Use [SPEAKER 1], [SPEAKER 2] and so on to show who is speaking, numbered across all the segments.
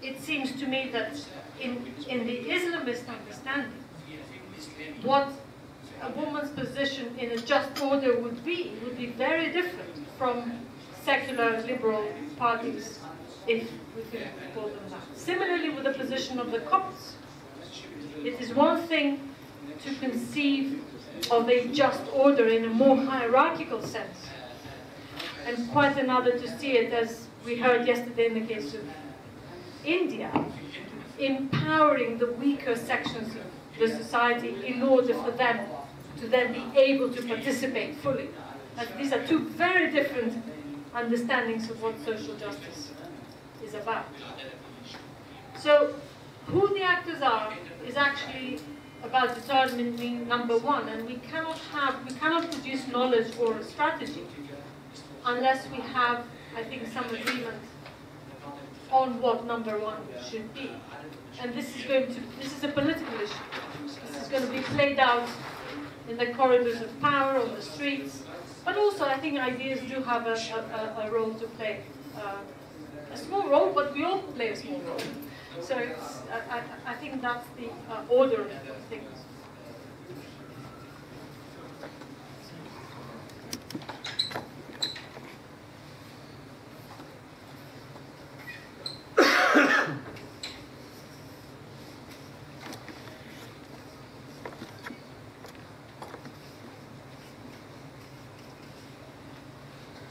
[SPEAKER 1] it seems to me that in the Islamist understanding, what a woman's position in a just order would be very different from secular liberal parties, if we could call them that. Similarly with the position of the Copts, it is one thing to conceive of a just order in a more hierarchical sense, and quite another to see it, as we heard yesterday in the case of India, empowering the weaker sections of the society in order for them to then be able to participate fully. And these are two very different understandings of what social justice is about. So who the actors are is actually about determining number one, and we cannot produce knowledge or a strategy unless we have, I think, some agreement on what number one should be. And this is a political issue. This is going to be played out in the corridors of power, on the streets, but also I think ideas do have a role to play. A small role, but we all play a small role. So I think that's the order of things.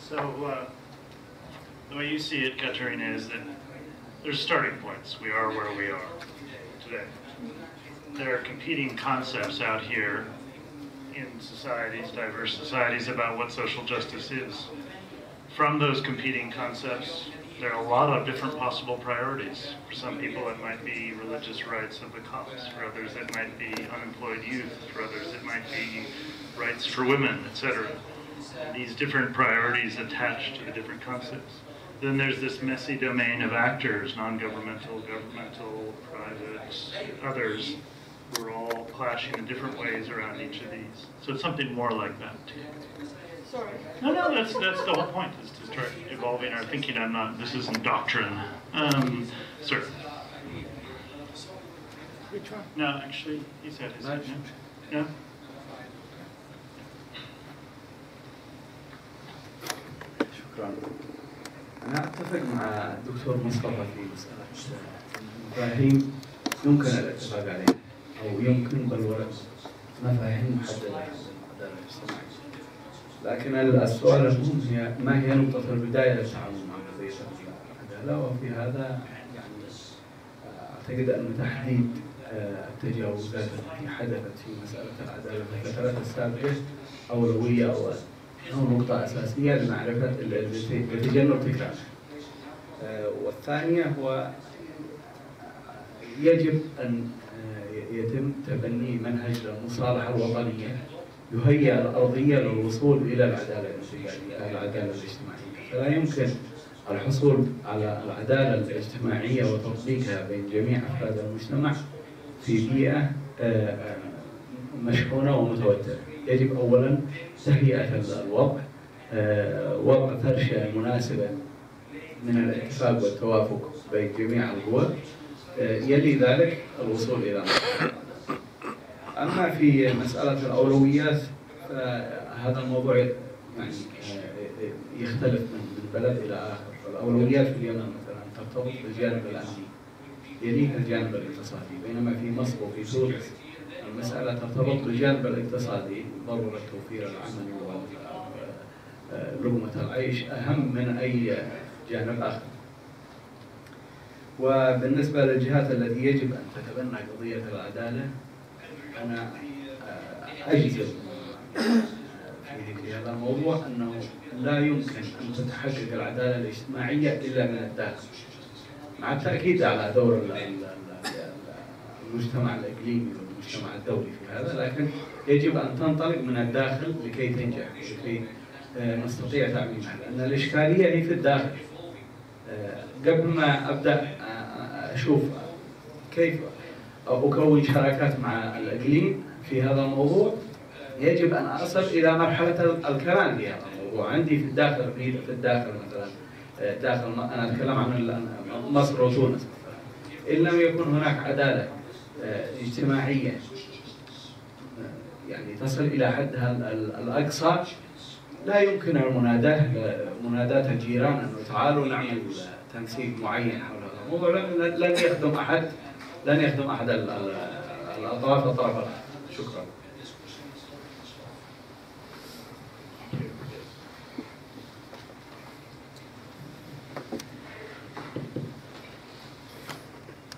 [SPEAKER 2] So the way you see it, Katerina, is that there's starting points. We are where we are today. There are competing concepts out here in societies, diverse societies, about what social justice is. From those competing concepts, there are a lot of different possible priorities. For some people it might be religious rights of the Copts, for others it might be unemployed youth, for others it might be rights for women, etc. These different priorities attached to the different concepts. Then there's this messy domain of actors, non-governmental, governmental, private, others, who are all clashing in different ways around each of these. So it's something more like that too.
[SPEAKER 1] Sorry.
[SPEAKER 2] No, that's the whole point, is to start evolving our thinking. This isn't doctrine. Sir.
[SPEAKER 3] Which one?
[SPEAKER 2] No, actually, he said his name. Yeah?
[SPEAKER 3] شكرا. أنا أتفق مع الدكتور مصطفى في مسألة مفاهيم يمكن الاتفاق عليها أو يمكن بل مفاهيم محددة للعدالة الاجتماعية. لكن السؤال المهم هي ما هي نقطة البداية للتعامل مع قضية العدالة، وفي هذا يعني أعتقد أن تحديد التجاوزات التي حدثت في مسألة العدالة في الفترات السابقة أولوية أو نقطة أساسية لمعرفة لتجنب تكرارها. والثانية هو يجب أن يتم تبني منهج المصالحة الوطنية يهيئ الأرضية للوصول إلى العدالة الاجتماعية. فلا يمكن الحصول على العدالة الاجتماعية وتطبيقها بين جميع أفراد المجتمع في بيئة مشحونة ومتوترة. يجب أولاً تهيئة الوضع، وضع فرشة مناسبة من الاتفاق والتوافق بين جميع القوى، يلي ذلك الوصول إلى مرحلة. أما في مسألة الأولويات هذا الموضوع يعني يختلف من بلد إلى آخر. الأولويات في اليمن مثلاً ترتبط بالجانب الأمني يليها الجانب الاقتصادي، بينما في مصر وفي تونس المسألة ترتبط بالجانب الاقتصادي، ضرورة توفير العمل ولقمة العيش أهم من أي جانب آخر. وبالنسبة للجهات التي يجب أن تتبنى قضية العدالة، أنا أجزم في هذا الموضوع أنه لا يمكن أن تتحقق العدالة الاجتماعية إلا من الداخل، مع التأكيد على دور المجتمع الإقليمي والمجتمع الدولي في هذا، لكن يجب أن تنطلق من الداخل لكي تنجح ولكي نستطيع تعميمها، لأن الإشكالية هي في الداخل. قبل ما أبدأ أشوف كيف أكون شراكات مع الإقليم في هذا الموضوع، يجب أن أصل إلى مرحلة الكلام في هذا الموضوع. عندي في الداخل مثلا داخل أنا أتكلم عن مصر وتونس مثلا، إن لم يكن هناك عدالة اجتماعية يعني تصل إلى حدها الأقصى، لا يمكن مناداة الجيران أنه تعالوا نعمل تنسيق معين حول هذا الموضوع. لن يخدم أحد الأطراف الآخر. شكرا.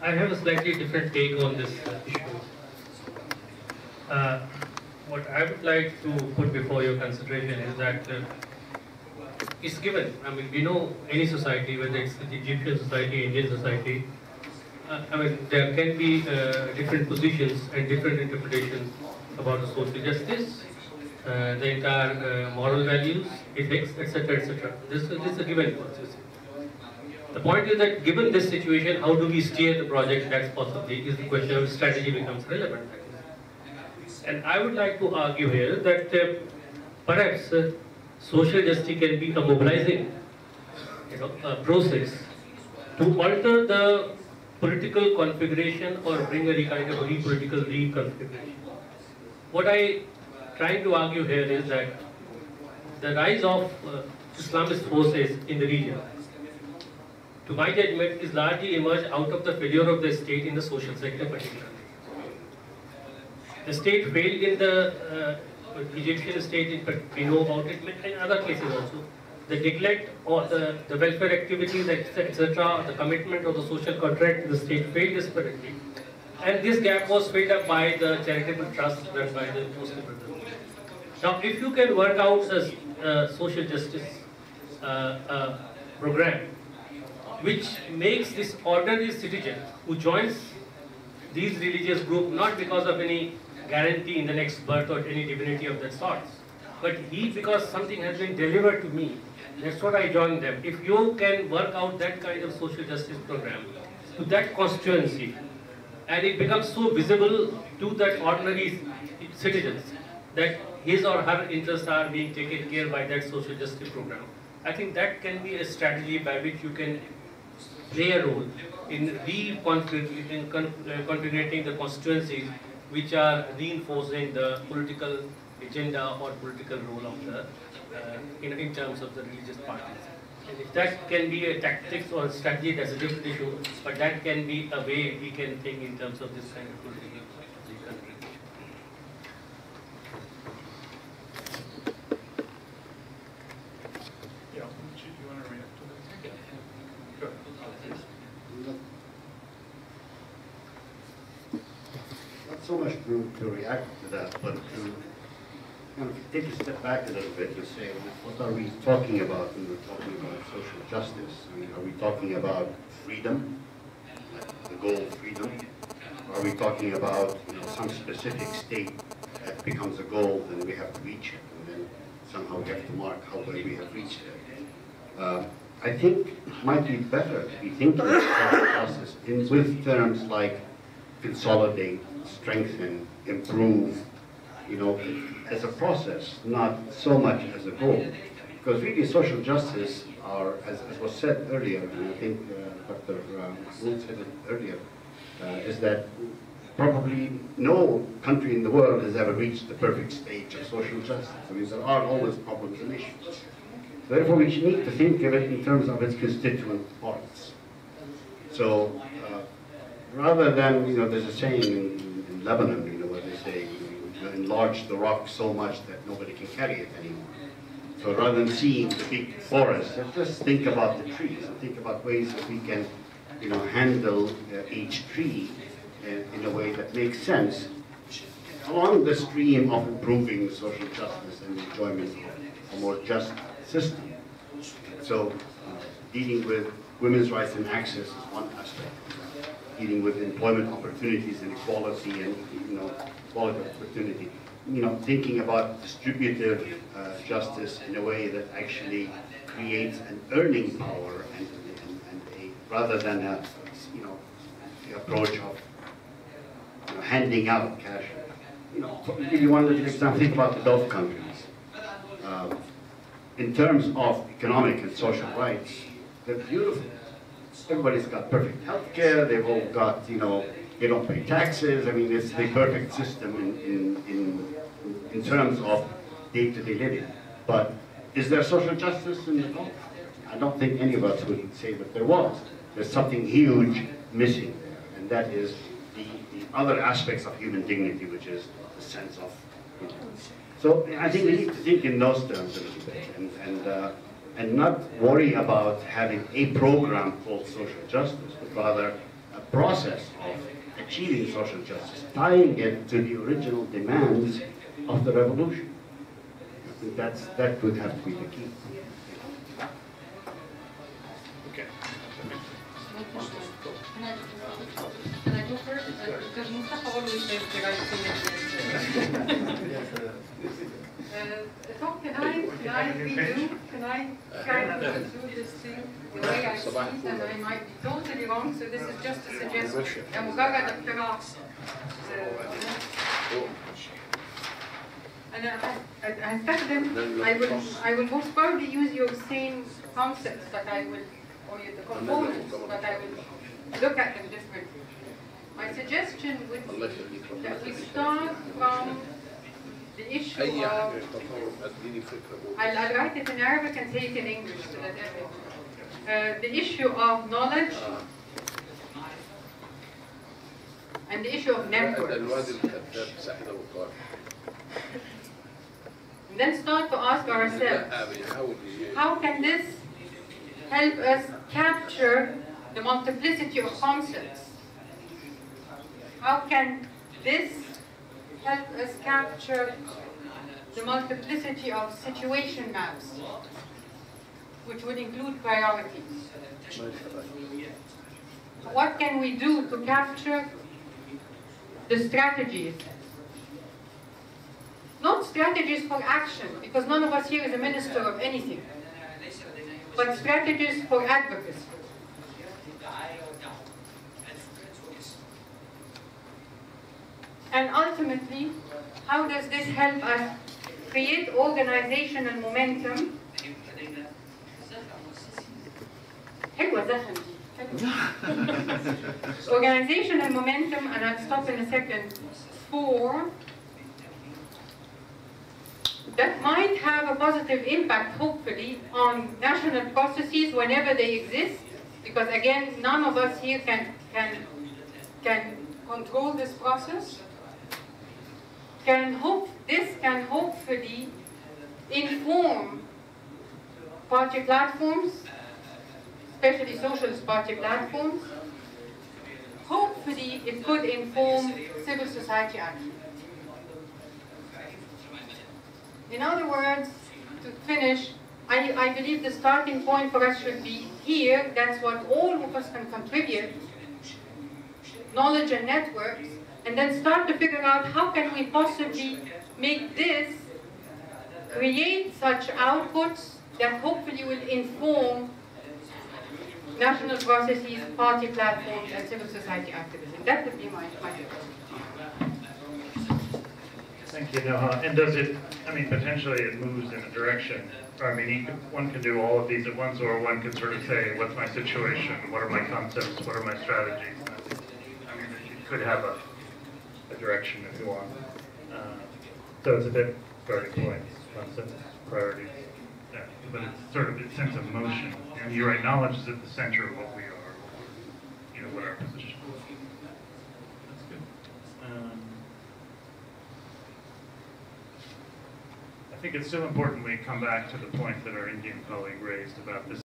[SPEAKER 4] I have a slightly different take on this issue. What I would like to put before your consideration is that it's given. I mean, we know any society, whether it's the Egyptian society, Indian society, I mean, there can be different positions and different interpretations about the social justice, the entire moral values, ethics, etc., etc. This is a given process. The point is that given this situation, how do we steer the project next possibly is the question of strategy becomes relevant. And I would like to argue here that perhaps social justice can be a mobilizing process to alter the political configuration or bring a kind of a political reconfiguration. What I trying to argue here is that the rise of Islamist forces in the region, to my judgment, is largely emerged out of the failure of the state in the social sector particularly. The state failed in the Egyptian state, we know about it, in other cases also. The neglect or the welfare activities, etc., the commitment of the social contract, the state failed desperately. And this gap was filled up by the charitable trust run by the Muslim Brotherhood. Now, if you can work out a social justice program, which makes this ordinary citizen who joins these religious groups not because of any guarantee in the next birth or any divinity of that sort, but because something has been delivered to me, that's what I joined them. If you can work out that kind of social justice program to that constituency, and it becomes so visible to that ordinary citizens that his or her interests are being taken care by that social justice program, I think that can be a strategy by which you can play a role in reconfiguring the constituencies which are reinforcing the political agenda or political role of the in terms of the religious parties. And if that can be a tactics or a strategy, that's a different issue, but that can be a way we can think in terms of this kind of political reconfiguration.
[SPEAKER 2] Yeah, you want to react to that? Sure.
[SPEAKER 5] Not so much to react to that, but to kind of take a step back a little bit and say, what are we talking about when we're talking about social justice? I mean, are we talking about freedom, like the goal of freedom? Or are we talking about some specific state that becomes a goal, then we have to reach it, and then somehow we have to mark how well we have reached it? I think it might be better to be thinking about social justice with terms like consolidate, strengthen, improve, as a process, not so much as a goal. Because really social justice are, as was said earlier, and I think Dr. Mahmoud said it earlier, is that probably no country in the world has ever reached the perfect stage of social justice. I mean, there are always problems and issues. Therefore, we need to think of it in terms of its constituent parts. So, rather than, there's a saying in Lebanon, where they say, you enlarge the rock so much that nobody can carry it anymore. So rather than seeing the big forest, just think about the trees and think about ways that we can, handle each tree in a way that makes sense along the stream of improving social justice and enjoyment of a more just system. So dealing with women's rights and access is one aspect. Dealing with employment opportunities and equality and quality of opportunity. Thinking about distributive justice in a way that actually creates an earning power and rather than the approach of handing out cash. If you want to think about the Gulf countries. In terms of economic and social rights, they're beautiful. everybody's got perfect health care, they've all got, you know, they don't pay taxes. I mean, it's the perfect system in terms of day-to-day living. But is there social justice in the Gulf? I don't think any of us would say that there was. There's something huge missing there, and that is the other aspects of human dignity, which is the sense of, you know. So I think we need to think in those terms a little bit, and not worry about having a program called social justice, but rather a process of achieving social justice, tying it to the original demands of the revolution. I think that would have to be the key.
[SPEAKER 2] Okay.
[SPEAKER 1] Can I go first? Because Mustafa always says the right thing. So can I redo? Can I kind of do this thing the way I see it, and I might be totally wrong, so this is just a suggestion. مجرد اقتراح. And I will most probably use your same concepts, but I will, or the components, but I will look at them differently. My suggestion would be that we start from the issue of, I'll write it in Arabic and say it in English so that everyone. The issue of knowledge and the issue of networks. And then start to ask ourselves, how can this help us capture the multiplicity of concepts? How can this help us capture the multiplicity of situation maps, which would include priorities? What can we do to capture the strategies? Not strategies for action, because none of us here is a minister of anything, but strategies for advocacy. And ultimately, how does this help us create organizational momentum? Organizational momentum, and I'll stop in a second, for that might have a positive impact, hopefully, on national processes whenever they exist, because again, none of us here can control this process. This can hopefully inform party platforms, especially socialist party platforms. Hopefully it could inform civil society action. In other words, to finish, I believe the starting point for us should be here. That's what all of us can contribute, knowledge and networks, and then start to figure out how can we possibly make this, create such outputs that hopefully will inform national processes, party platforms, and civil society activism. That would be my
[SPEAKER 2] Thank you, Noha. And does it, I mean, potentially it moves in a direction, I mean, one can do all of these at once, or one could sort of say, what's my situation, what are my concepts, what are my strategies? I mean, it could have a direction if you want. So it's a bit starting points, concepts, priorities, yeah, but it's sort of a sense of motion. And you're right, knowledge is at the center of what we are, you know, what our position is. That's good. I think it's still important we come back to the point that our Indian colleague raised about this